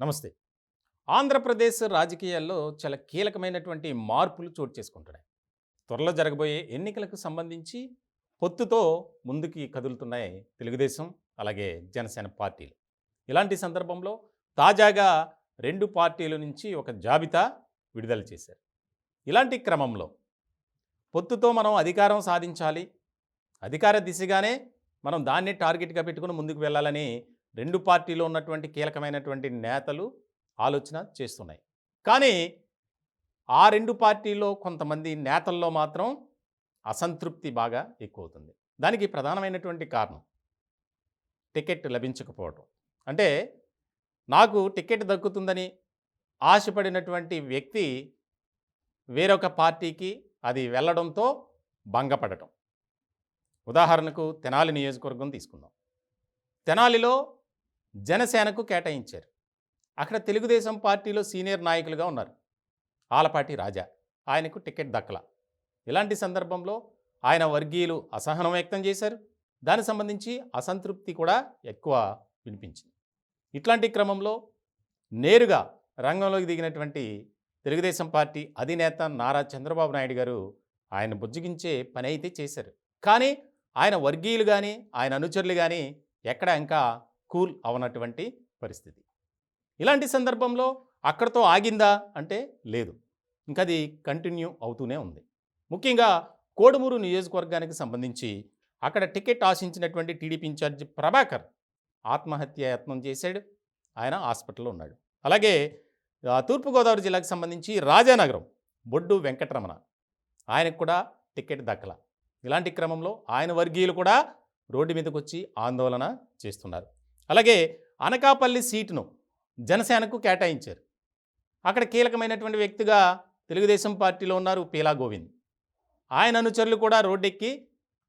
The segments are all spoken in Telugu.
నమస్తే. ఆంధ్రప్రదేశ్ రాజకీయాల్లో చాలా కీలకమైనటువంటి మార్పులు చోటు చేసుకుంటున్నాయి. త్వరలో జరగబోయే ఎన్నికలకు సంబంధించి పొత్తుతో ముందుకి కదులుతున్నాయి తెలుగుదేశం, అలాగే జనసేన పార్టీలు. ఇలాంటి సందర్భంలో తాజాగా 2 పార్టీల నుంచి ఒక జాబితా విడుదల చేశారు. ఇలాంటి క్రమంలో పొత్తుతో మనం అధికారం సాధించాలి, అధికార దిశగానే మనం దాన్నే టార్గెట్‌గా పెట్టుకొని ముందుకు వెళ్ళాలని 2 పార్టీలో ఉన్నటువంటి కీలకమైనటువంటి నేతలు ఆలోచన చేస్తున్నాయి. కానీ ఆ 2 పార్టీలో కొంతమంది నేతల్లో మాత్రం అసంతృప్తి బాగా ఎక్కువవుతుంది. దానికి ప్రధానమైనటువంటి కారణం టికెట్ లభించకపోవటం. అంటే నాకు టికెట్ దక్కుతుందని ఆశపడినటువంటి వ్యక్తి వేరొక పార్టీకి అది వెళ్ళడంతో భంగపడటం. ఉదాహరణకు తెనాలి నియోజకవర్గం తీసుకుందాం. తెనాలిలో జనసేనకు కేటాయించారు. అక్కడ తెలుగుదేశం పార్టీలో సీనియర్ నాయకులుగా ఉన్నారు ఆలపాటి రాజా. ఆయనకు టికెట్ దక్కల. ఇలాంటి సందర్భంలో ఆయన వర్గీయులు అసహనం వ్యక్తం చేశారు. దానికి సంబంధించి అసంతృప్తి కూడా ఎక్కువ వినిపించింది. ఇట్లాంటి క్రమంలో నేరుగా రంగంలోకి దిగినటువంటి తెలుగుదేశం పార్టీ అధినేత నారా చంద్రబాబు నాయుడు గారు ఆయన బుజ్జగించే పని అయితే చేశారు. కానీ ఆయన వర్గీయులు కానీ ఆయన అనుచరులు కానీ ఎక్కడ ఇంకా కూల్ అవనటువంటి పరిస్థితి. ఇలాంటి సందర్భంలో అక్కడితో ఆగిందా అంటే లేదు, ఇంకా అది కంటిన్యూ అవుతూనే ఉంది. ముఖ్యంగా కోడుమూరు నియోజకవర్గానికి సంబంధించి అక్కడ టికెట్ ఆశించినటువంటి టీడీపీ ఇన్ఛార్జి ప్రభాకర్ ఆత్మహత్య యత్నం చేశాడు. ఆయన హాస్పిటల్లో ఉన్నాడు. అలాగే తూర్పుగోదావరి జిల్లాకు సంబంధించి రాజానగరం బొడ్డు వెంకటరమణ, ఆయనకు కూడా టికెట్ దక్కల. ఇలాంటి క్రమంలో ఆయన వర్గీయులు కూడా రోడ్డు మీదకి వచ్చి ఆందోళన చేస్తున్నారు. అలాగే అనకాపల్లి సీటును జనసేనకు కేటాయించారు. అక్కడ కీలకమైనటువంటి వ్యక్తిగా తెలుగుదేశం పార్టీలో ఉన్నారు పీలా గోవింద్. ఆయన అనుచరులు కూడా రోడ్డెక్కి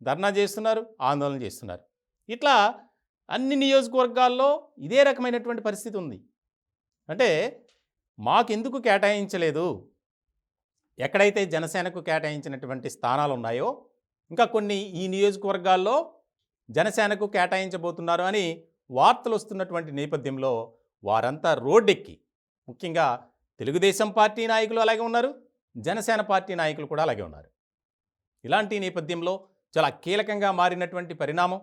ధర్నా చేస్తున్నారు, ఆందోళన చేస్తున్నారు. ఇట్లా అన్ని నియోజకవర్గాల్లో ఇదే రకమైనటువంటి పరిస్థితి ఉంది. అంటే మాకెందుకు కేటాయించలేదు, ఎక్కడైతే జనసేనకు కేటాయించినటువంటి స్థానాలు ఉన్నాయో ఇంకా కొన్ని ఈ నియోజకవర్గాల్లో జనసేనకు కేటాయించబోతున్నారు అని వార్తలు వస్తున్నటువంటి నేపథ్యంలో వారంతా రోడ్డెక్కి, ముఖ్యంగా తెలుగుదేశం పార్టీ నాయకులు అలాగే ఉన్నారు, జనసేన పార్టీ నాయకులు కూడా అలాగే ఉన్నారు. ఇలాంటి నేపథ్యంలో చాలా కీలకంగా మారినటువంటి పరిణామం.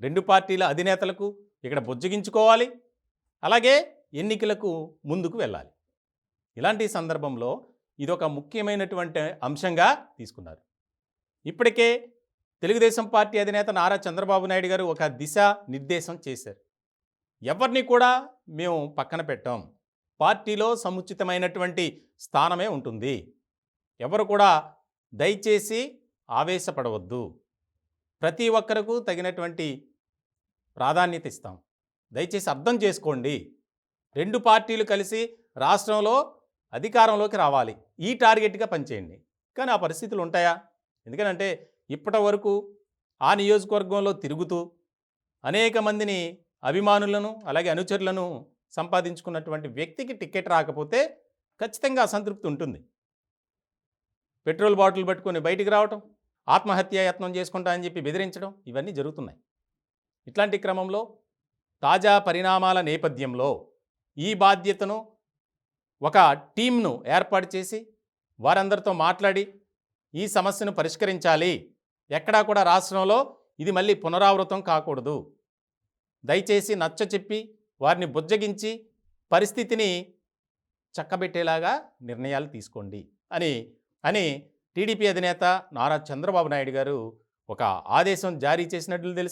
2 పార్టీల అధినేతలకు ఇక్కడ బుజ్జగించుకోవాలి, అలాగే ఎన్నికలకు ముందుకు వెళ్ళాలి. ఇలాంటి సందర్భంలో ఇదొక ముఖ్యమైనటువంటి అంశంగా తీసుకున్నారు. ఇప్పటికే తెలుగుదేశం పార్టీ అధినేత నారా చంద్రబాబు నాయుడు గారు ఒక దిశ నిర్దేశం చేశారు. ఎవరిని కూడా మేము పక్కన పెట్టాం, పార్టీలో సముచితమైనటువంటి స్థానమే ఉంటుంది, ఎవరు కూడా దయచేసి ఆవేశపడవద్దు, ప్రతి ఒక్కరకు తగినటువంటి ప్రాధాన్యత ఇస్తాం, దయచేసి అర్థం చేసుకోండి, 2 పార్టీలు కలిసి రాష్ట్రంలో అధికారంలోకి రావాలి, ఈ టార్గెట్గా పనిచేయండి. కానీ ఆ పరిస్థితులు ఉంటాయా? ఎందుకంటే ఇప్పటి వరకు ఆ నియోజకవర్గంలో తిరుగుతూ అనేక మందిని అభిమానులను అలాగే అనుచరులను సంపాదించుకున్నటువంటి వ్యక్తికి టికెట్ రాకపోతే ఖచ్చితంగా అసంతృప్తి ఉంటుంది. పెట్రోల్ బాటిల్ పట్టుకొని బయటికి రావటం, ఆత్మహత్య యత్నం చేసుకుంటా అని చెప్పి బెదిరించడం, ఇవన్నీ జరుగుతున్నాయి. ఇట్లాంటి క్రమంలో తాజా పరిణామాల నేపథ్యంలో ఈ బాధ్యతను ఒక టీంను ఏర్పాటు చేసి వారందరితో మాట్లాడి ఈ సమస్యను పరిష్కరించాలి, ఎక్కడా కూడా రాష్ట్రంలో ఇది మళ్ళీ పునరావృతం కాకూడదు, దయచేసి నచ్చచెప్పి వారిని బుజ్జగించి పరిస్థితిని చక్కబెట్టేలాగా నిర్ణయాలు తీసుకోండి అని టీడీపీ అధినేత నారా చంద్రబాబు నాయుడు గారు ఒక ఆదేశం జారీ చేసినట్లు తెలుసు.